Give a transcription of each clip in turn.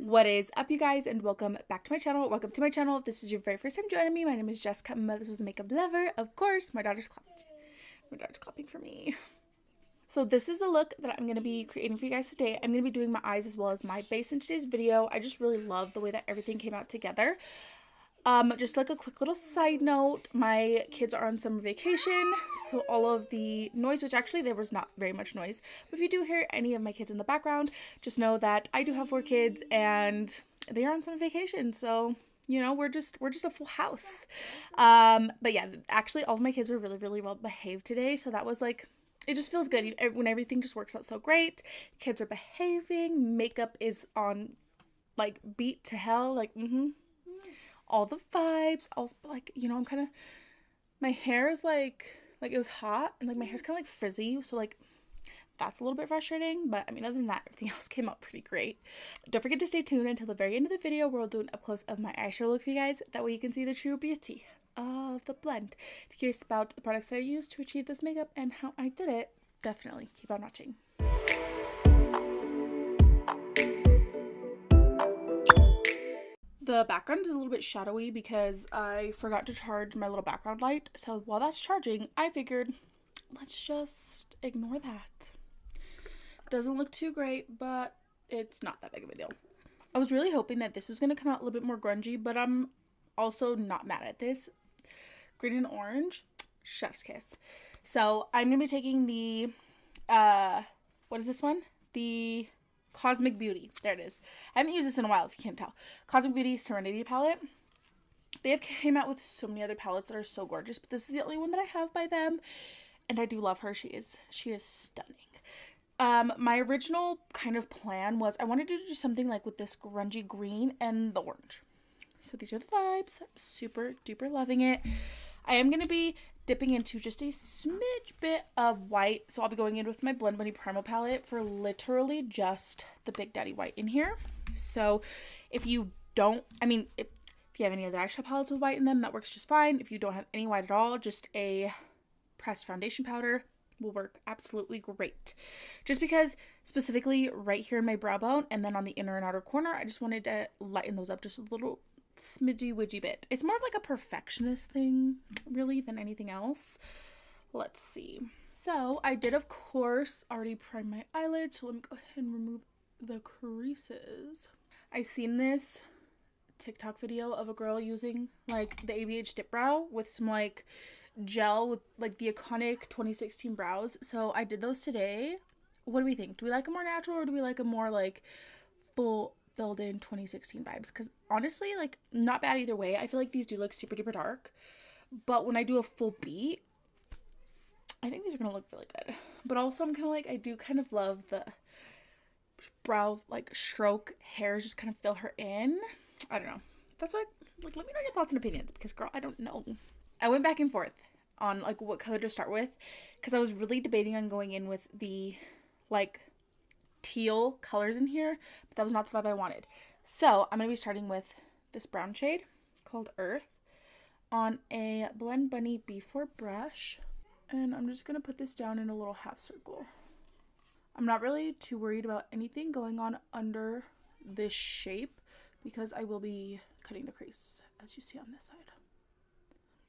What is up, you guys, and welcome back to my channel. Welcome to my channel. If this is your very first time joining me, my name is Jessica. My mother was a makeup lover. Of course, my daughter's clapping for me. So this is the look that I'm going to be creating for you guys today. I'm going to be doing my eyes as well as my base in today's video. I just really love the way that everything came out together. Just like a quick little side note, my kids are on summer vacation, so all of the noise, which actually there was not very much noise, but if you do hear any of my kids in the background, just know that I do have 4 kids and they are on summer vacation, so you know, we're just a full house. But yeah, actually all of my kids were really well behaved today, so that was like, it just feels good when everything just works out so great. Kids are behaving, makeup is on like beat to hell, like all the vibes. I was like, you know, I'm kind of, my hair is like it was hot and like my hair's kind of like frizzy, so like that's a little bit frustrating, but I mean, other than that, everything else came out pretty great. Don't forget to stay tuned until the very end of the video where we'll do an up close of my eyeshadow look for you guys. That way you can see the true beauty of the blend. If you're curious about the products that I used to achieve this makeup and how I did it, definitely keep on watching. The background is a little bit shadowy because I forgot to charge my little background light. So while that's charging, I figured let's just ignore that. Doesn't look too great, but it's not that big of a deal. I was really hoping that this was going to come out a little bit more grungy, but I'm also not mad at this. Green and orange, chef's kiss. So I'm going to be taking the, what is this one? The Cosmic Beauty. There it is. I haven't used this in a while if you can't tell. Cosmic Beauty Serinity palette. They have came out with so many other palettes that are so gorgeous, but this is the only one that I have by them, and I do love her. She is stunning. My original kind of plan was I wanted to do something like with this grungy green and the orange. So these are the vibes. I'm super duper loving it. I am going to be dipping into just a smidge bit of white. So I'll be going in with my Blend Bunny Primal palette for literally just the Big Daddy white in here. So if you don't, I mean, if you have any other eyeshadow palettes with white in them, that works just fine. If you don't have any white at all, just a pressed foundation powder will work absolutely great. Just because specifically right here in my brow bone and then on the inner and outer corner, I just wanted to lighten those up just a little smidgy widgy bit. It's more of like a perfectionist thing really than anything else. Let's see. So I did of course already prime my eyelids, so let me go ahead and remove the creases. I seen this TikTok video of a girl using like the ABH dip brow with some like gel with like the iconic 2016 brows, so I did those today. What do we think? Do we like a more natural or do we like a more like full filled in 2016 vibes? Because honestly, like, not bad either way. I feel like these do look super duper dark, but when I do a full beat, I think these are gonna look really good. But also I'm kind of like, I do kind of love the brow like stroke hairs, just kind of fill her in. I don't know, that's why, like, let me know your thoughts and opinions, because girl, I don't know. I went back and forth on like what color to start with because I was really debating on going in with the like teal colors in here, but that was not the vibe I wanted. So I'm going to be starting with this brown shade called Earth on a Blend Bunny B4 brush, and I'm just going to put this down in a little half circle. I'm not really too worried about anything going on under this shape because I will be cutting the crease as you see on this side.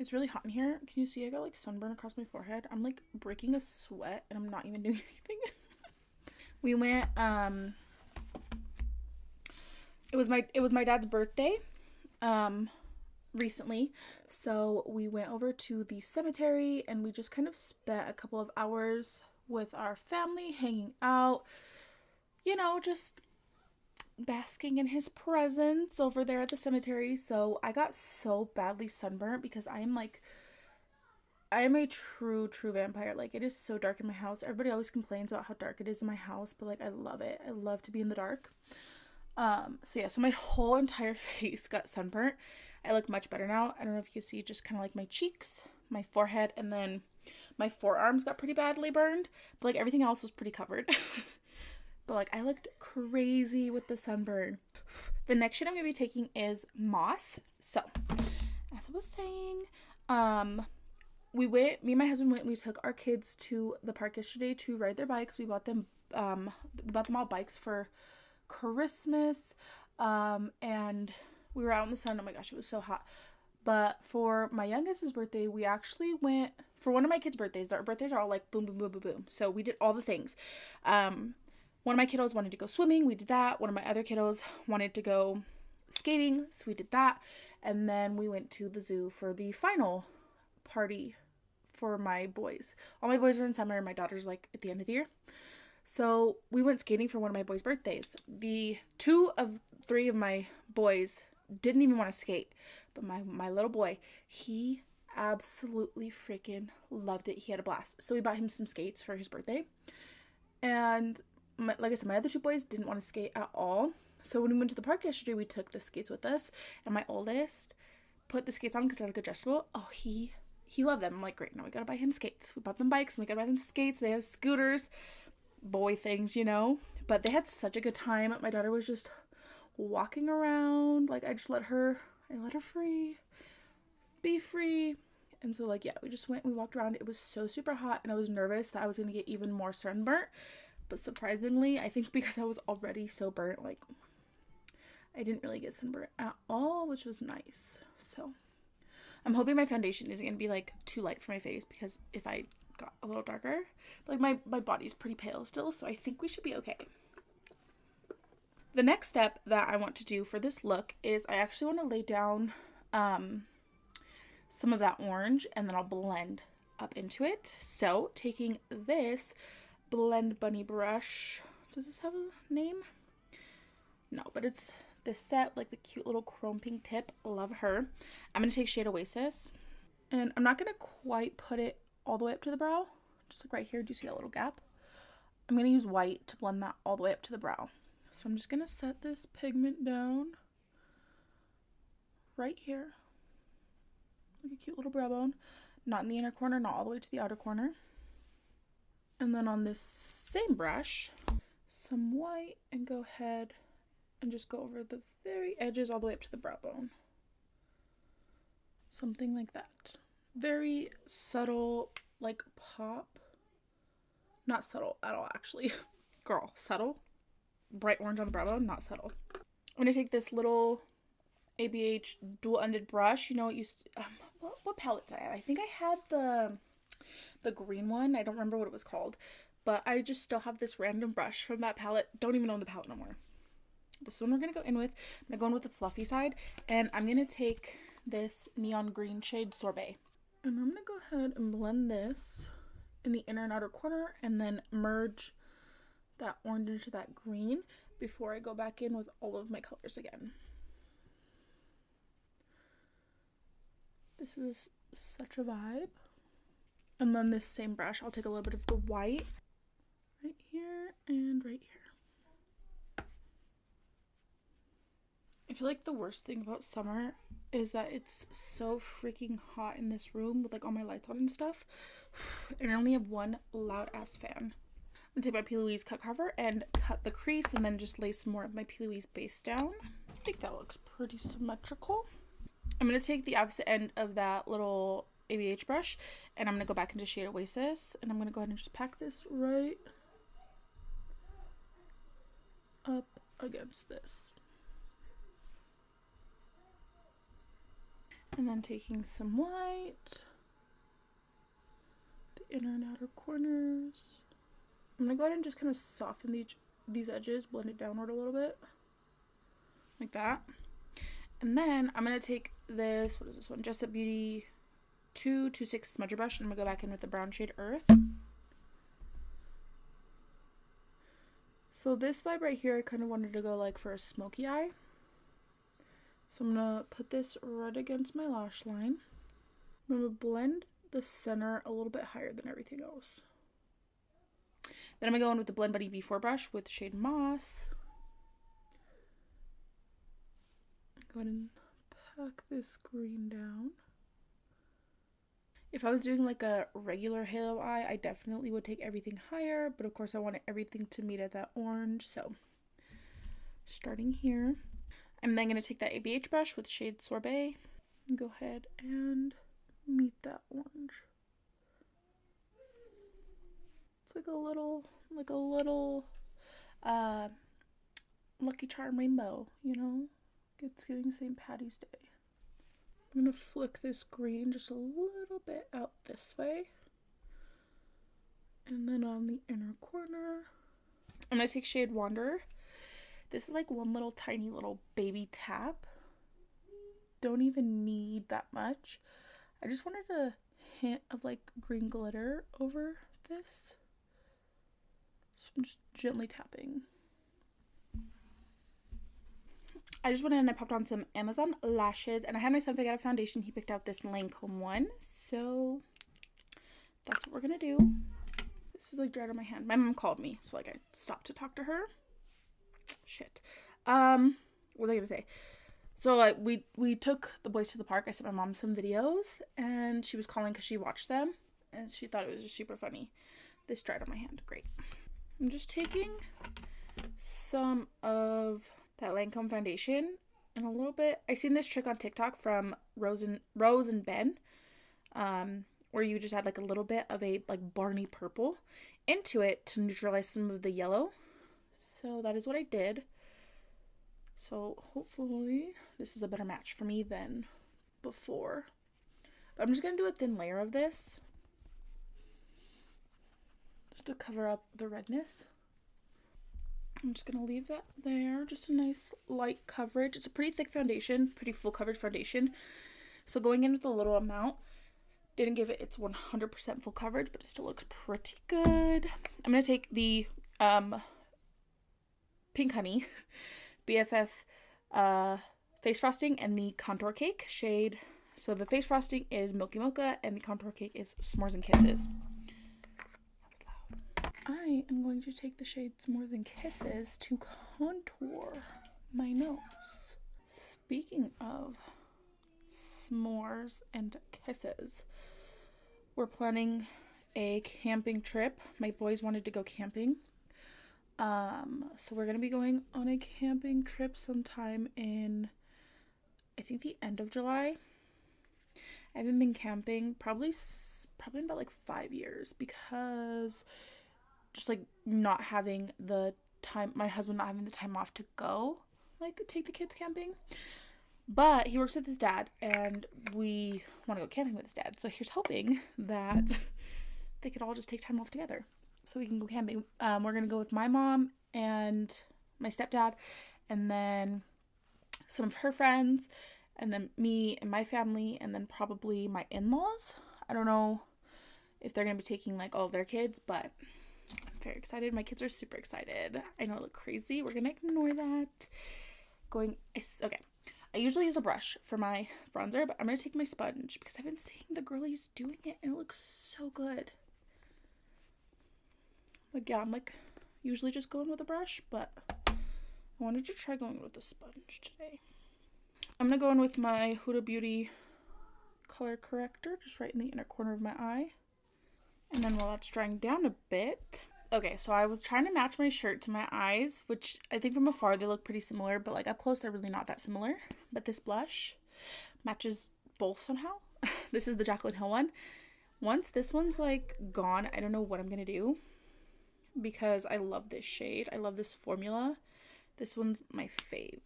It's really hot in here. Can you see I got like sunburn across my forehead? I'm like breaking a sweat and I'm not even doing anything. We went, it was my dad's birthday, recently. So we went over to the cemetery and we just kind of spent a couple of hours with our family hanging out, you know, just basking in his presence over there at the cemetery. So I got so badly sunburnt because I am a true vampire. Like, it is so dark in my house. Everybody always complains about how dark it is in my house, but like I love it. I love to be in the dark. So yeah, so my whole entire face got sunburnt. I look much better now. I don't know if you can see, just kind of like my cheeks, my forehead, and then my forearms got pretty badly burned, but like everything else was pretty covered. But like I looked crazy with the sunburn. The next shade I'm gonna be taking is Moss. So as I was saying, me and my husband we took our kids to the park yesterday to ride their bikes. We bought them all bikes for Christmas. And we were out in the sun. Oh my gosh, it was so hot. But for my youngest's birthday, we actually went for one of my kids' birthdays. Their birthdays are all like boom, boom, boom, boom, boom. So we did all the things. One of my kiddos wanted to go swimming. We did that. One of my other kiddos wanted to go skating. So we did that. And then we went to the zoo for the final party for my boys. All my boys are in summer and my daughter's like at the end of the year. So we went skating for one of my boys' birthdays. The 2 of 3 of my boys didn't even want to skate. But my little boy, he absolutely freaking loved it. He had a blast. So we bought him some skates for his birthday. And like I said, my other 2 boys didn't want to skate at all. So when we went to the park yesterday, we took the skates with us. And my oldest put the skates on because they're like adjustable. Oh, he loved them. I'm like, great, now we gotta buy him skates. We bought them bikes and we gotta buy them skates. They have scooters. Boy things, you know. But they had such a good time. My daughter was just walking around. Like, I let her be free. And so, like, yeah, we walked around. It was so super hot, and I was nervous that I was gonna get even more sunburnt. But surprisingly, I think because I was already so burnt, like, I didn't really get sunburnt at all, which was nice. So I'm hoping my foundation isn't gonna be like too light for my face, because if I got a little darker, like my body's pretty pale still, so I think we should be okay. The next step that I want to do for this look is I actually want to lay down some of that orange, and then I'll blend up into it. So taking this Blend Bunny brush, does this have a name? No, but it's this set, like the cute little chrome pink tip. Love her. I'm going to take shade Oasis, and I'm not going to quite put it all the way up to the brow. Just like right here, do you see that little gap? I'm going to use white to blend that all the way up to the brow. So I'm just going to set this pigment down right here. Like a cute little brow bone. Not in the inner corner, not all the way to the outer corner. And then on this same brush, some white, and go ahead and just go over the very edges all the way up to the brow bone. Something like that. Very subtle, like pop. Not subtle at all, actually. Girl, subtle. Bright orange on the brow bone, not subtle. I'm going to take this little ABH dual-ended brush. You know what what palette did I have? I think I had the green one. I don't remember what it was called. But I just still have this random brush from that palette. Don't even own the palette no more. This one we're going to go in with. I'm going to go in with the fluffy side. And I'm going to take this neon green shade Sorbet. And I'm going to go ahead and blend this in the inner and outer corner. And then merge that orange into that green before I go back in with all of my colors again. This is such a vibe. And then this same brush, I'll take a little bit of the white right here and right here. I feel like the worst thing about summer is that it's so freaking hot in this room with like all my lights on and stuff. And I only have one loud ass fan. I'm gonna take my P. Louise cut carver and cut the crease, and then just lay some more of my P. Louise base down. I think that looks pretty symmetrical. I'm going to take the opposite end of that little ABH brush, and I'm going to go back into shade Oasis, and I'm going to go ahead and just pack this right up against this. And then taking some white, the inner and outer corners. I'm going to go ahead and just kind of soften these edges, blend it downward a little bit, like that. And then I'm going to take this, what is this one? Just a Beauty 226 smudger brush, and I'm going to go back in with the brown shade Earth. So this vibe right here, I kind of wanted to go like for a smoky eye. So I'm going to put this right against my lash line. I'm going to blend the center a little bit higher than everything else. Then I'm going to go in with the Blend Bunny B4 brush with shade Moss. Go ahead and pack this green down. If I was doing like a regular halo eye, I definitely would take everything higher, but of course I wanted everything to meet at that orange, so starting here. I'm then going to take that ABH brush with shade Sorbet and go ahead and meet that orange. It's like a little Lucky Charm rainbow, you know? It's giving St. Patty's Day. I'm gonna flick this green just a little bit out this way. And then on the inner corner, I'm gonna take shade Wanderer. This is like one little tiny little baby tap. Don't even need that much. I just wanted a hint of like green glitter over this. So I'm just gently tapping. I just went in and I popped on some Amazon lashes, and I had my son pick out a foundation. He picked out this Lancome one, so that's what we're gonna do. This is like dried on my hand. My mom called me, so like I stopped to talk to her. Shit. What was I gonna say? So like we took the boys to the park. I sent my mom some videos, and she was calling because she watched them, and she thought it was just super funny. This dried on my hand. Great. I'm just taking some of that Lancome foundation and a little bit. I seen this trick on TikTok from Rose and Ben, where you just add like a little bit of a like Barney purple into it to neutralize some of the yellow. So that is what I did. So hopefully this is a better match for me than before. But I'm just gonna do a thin layer of this just to cover up the redness. I'm just going to leave that there. Just a nice light coverage. It's a pretty thick foundation, pretty full coverage foundation. So going in with a little amount didn't give it its 100% full coverage, but it still looks pretty good. I'm going to take the Pink Honey BFF face frosting and the contour cake shade. So the face frosting is Milky Mocha and the contour cake is S'mores and Kisses. I am going to take the shade S'mores and Kisses to contour my nose. Speaking of s'mores and kisses, we're planning a camping trip. My boys wanted to go camping. So we're going to be going on a camping trip sometime in, I think, the end of July. I haven't been camping probably in about like 5 years because just like not having the time, my husband not having the time off to go like take the kids camping. But he works with his dad and we want to go camping with his dad. So here's hoping that they could all just take time off together so we can go camping. We're going to go with my mom and my stepdad and then some of her friends and then me and my family and then probably my in-laws. I don't know if they're going to be taking like all of their kids, but I'm very excited. My kids are super excited. I know I look crazy. We're gonna ignore that. Okay. I usually use a brush for my bronzer, but I'm gonna take my sponge because I've been seeing the girlies doing it and it looks so good. Like, yeah, I'm like usually just going with a brush, but I wanted to try going with a sponge today. I'm gonna go in with my Huda Beauty color corrector just right in the inner corner of my eye. And then while that's drying down a bit. Okay, so I was trying to match my shirt to my eyes, which I think from afar they look pretty similar, but like up close they're really not that similar. But this blush matches both somehow. This is the Jaclyn Hill one. Once this one's like gone, I don't know what I'm gonna do because I love this shade. I love this formula. This one's my fave.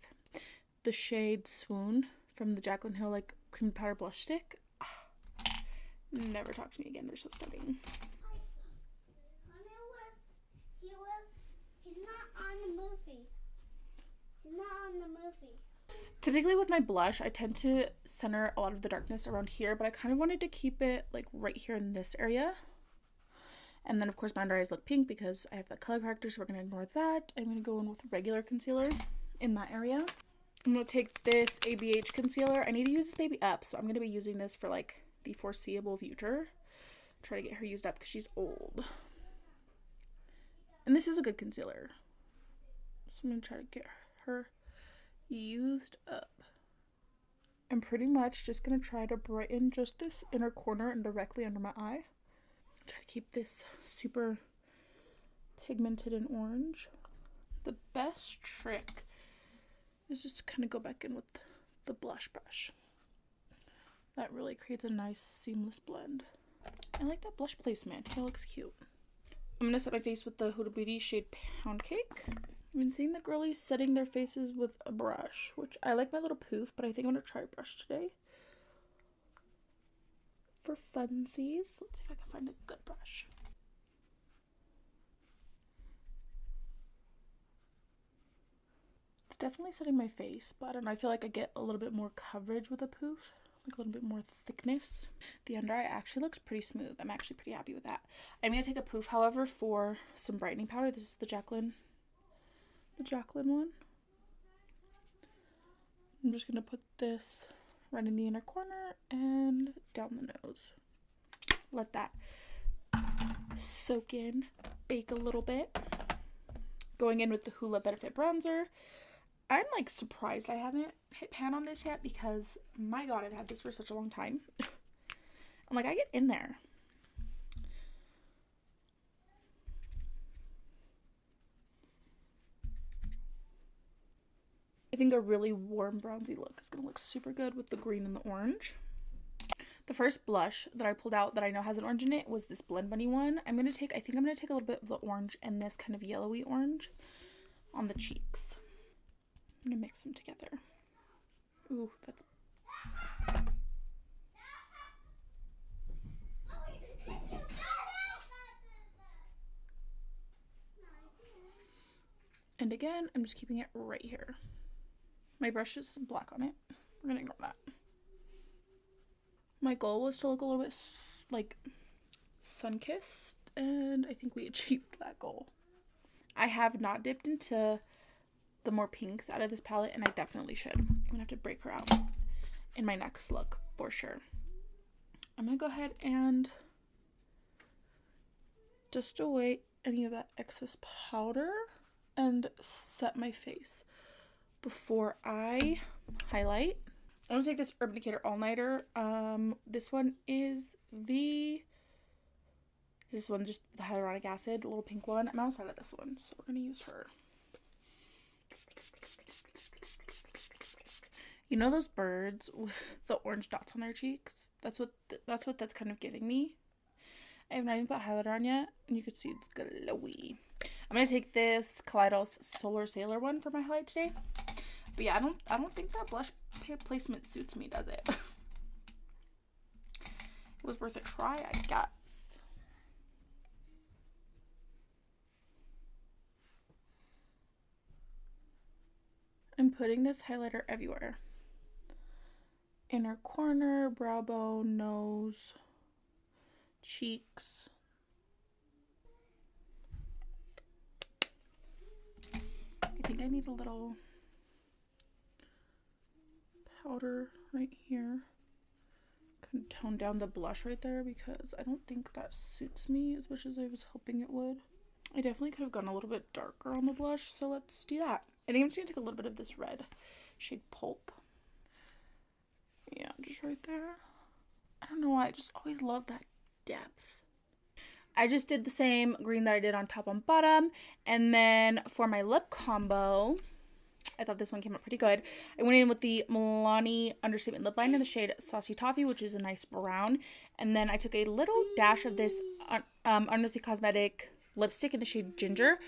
The shade Swoon from the Jaclyn Hill like cream powder blush stick. Never talk to me again. They're so stunning. He's not on the movie. He's not on the movie. Typically with my blush, I tend to center a lot of the darkness around here, but I kind of wanted to keep it like right here in this area. And then of course my under eyes look pink because I have that color corrector, so we're going to ignore that. I'm going to go in with regular concealer in that area. I'm going to take this ABH concealer. I need to use this baby up, so I'm going to be using this for like the foreseeable future. Try to get her used up because she's old. And this is a good concealer. So I'm going to try to get her used up. I'm pretty much just going to try to brighten just this inner corner and directly under my eye. Try to keep this super pigmented and orange. The best trick is just to kind of go back in with the blush brush. That really creates a nice seamless blend. I like that blush placement. It looks cute. I'm going to set my face with the Huda Beauty shade Pound Cake. I've been seeing the girlies setting their faces with a brush, which I like my little poof, but I think I'm going to try a brush today. For funsies, let's see if I can find a good brush. It's definitely setting my face, but I don't know, I feel like I get a little bit more coverage with a poof, like a little bit more thickness. The under eye actually looks pretty smooth. I'm actually pretty happy with that. I'm going to take a poof, however, for some brightening powder. This is the Jaclyn one. I'm just going to put this right in the inner corner and down the nose. Let that soak in, bake a little bit. Going in with the Hoola Benefit Bronzer. I'm like surprised I haven't hit pan on this yet because my god, I've had this for such a long time. I'm like, I get in there. I think a really warm bronzy look is going to look super good with the green and the orange. The first blush that I pulled out that I know has an orange in it was this Blend Bunny one. I think I'm going to take a little bit of the orange and this kind of yellowy orange on the cheeks. I'm going to mix them together. Ooh, that's... And again, I'm just keeping it right here. My brush just has black on it. We're going to ignore that. My goal was to look a little bit like sun-kissed, and I think we achieved that goal. I have not dipped into the more pinks out of this palette, and I definitely should. I'm going to have to break her out in my next look for sure. I'm going to go ahead and dust away any of that excess powder and set my face before I highlight. I'm going to take this Urban Decay All-Nighter. This one is this one just the hyaluronic acid, the little pink one. I'm almost out of this one, so we're going to use her. You know those birds with the orange dots on their cheeks? That's what that's kind of giving me. I have not even put highlighter on yet, and you can see it's glowy. I'm going to take this Kaleidos Solar Sailor one for my highlight today. But yeah, I don't think that blush placement suits me, does it? It was worth a try, I guess. I'm putting this highlighter everywhere. Inner corner, brow bone, nose, cheeks. I think I need a little powder right here. Kind of tone down the blush right there because I don't think that suits me as much as I was hoping it would. I definitely could have gone a little bit darker on the blush, so let's do that. I think I'm just going to take a little bit of this red shade Pulp. Yeah, just right there. I don't know why, I just always love that depth. I just did the same green that I did on top and bottom. And then for my lip combo, I thought this one came out pretty good. I went in with the Milani Understatement lip liner in the shade Saucy Toffee, which is a nice brown. And then I took a little dash of this Unearthly Cosmetic lipstick in the shade Ginger.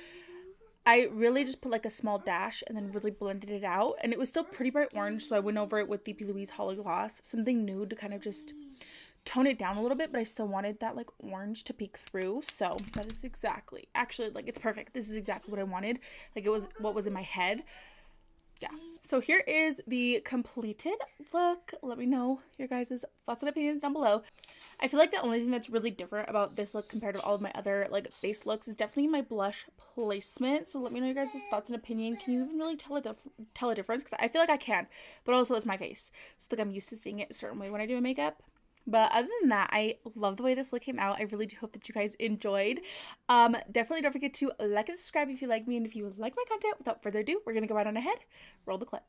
I really just put like a small dash and then really blended it out. And it was still pretty bright orange, so I went over it with the P. Louise Hollow Gloss. Something nude to kind of just tone it down a little bit, but I still wanted that like orange to peek through. So that is exactly, actually, like, it's perfect. This is exactly what I wanted. Like, it was what was in my head. Yeah. So here is the completed look. Let me know your guys' thoughts and opinions down below. I feel like the only thing that's really different about this look compared to all of my other like base looks is definitely my blush placement. So let me know your guys' thoughts and opinion. Can you even really tell a difference? Because I feel like I can, but also it's my face. So like I'm used to seeing it a certain way when I do my makeup. But other than that, I love the way this look came out. I really do hope that you guys enjoyed. Definitely don't forget to like and subscribe if you like me and if you like my content. Without further ado, we're going to go right on ahead. Roll the clip.